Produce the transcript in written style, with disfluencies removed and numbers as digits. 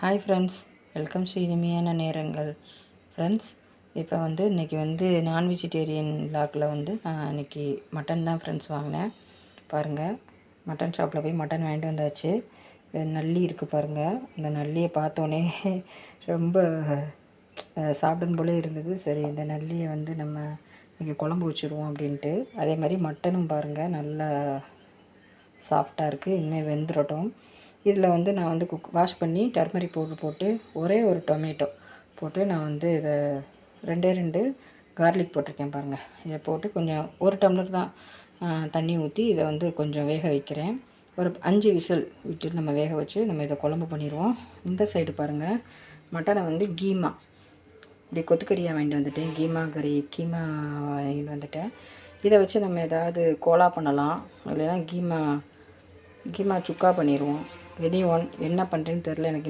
Hi friends, welcome to இனிமையான நேரங்கள். Friends, இப்போ இன்றைக்கி நான் வெஜிடேரியன் விலாகில் நான் இன்றைக்கி மட்டன் தான் ஃப்ரெண்ட்ஸ் வாங்கினேன். பாருங்கள், மட்டன் ஷாப்பில் போய் மட்டன் வாங்கிட்டு வந்தாச்சு. நல்லி இருக்குது பாருங்கள். இந்த நல்லியை பார்த்தோன்னே ரொம்ப சாப்பிடும் போலே இருந்தது. சரி, இந்த நல்லியை நம்ம இன்றைக்கி குழம்பு வச்சுருவோம் அப்படின்ட்டு. அதே மாதிரி மட்டனும் பாருங்கள், நல்லா சாஃப்டாக இருக்குது. இனிமேல் வெந்துடட்டும். இதில் நான் வாஷ் பண்ணி டர்மரிக் பவுடர் போட்டு ஒரே ஒரு டொமேட்டோ போட்டு நான் இதை ரெண்டு கார்லிக் போட்டிருக்கேன் பாருங்கள். இதை போட்டு கொஞ்சம் ஒரு டம்ளர் தான் தண்ணி ஊற்றி இதை கொஞ்சம் வேக வைக்கிறேன். ஒரு 5 விசில் விட்டு நம்ம வேக வச்சு நம்ம இதை குழம்பு பண்ணிடுவோம். இந்த சைடு பாருங்கள், மட்டனை கீமா இப்படி கொத்துக்கறியாக வாங்கிட்டு வந்துட்டேன். கீமா வாங்கிட்டு வந்துட்டேன். இதை வச்சு நம்ம ஏதாவது கோலா பண்ணலாம், இல்லைன்னா கீமா சுக்கா பண்ணிடுவோம். என்ன பண்ணுறேன்னு தெரில எனக்கு.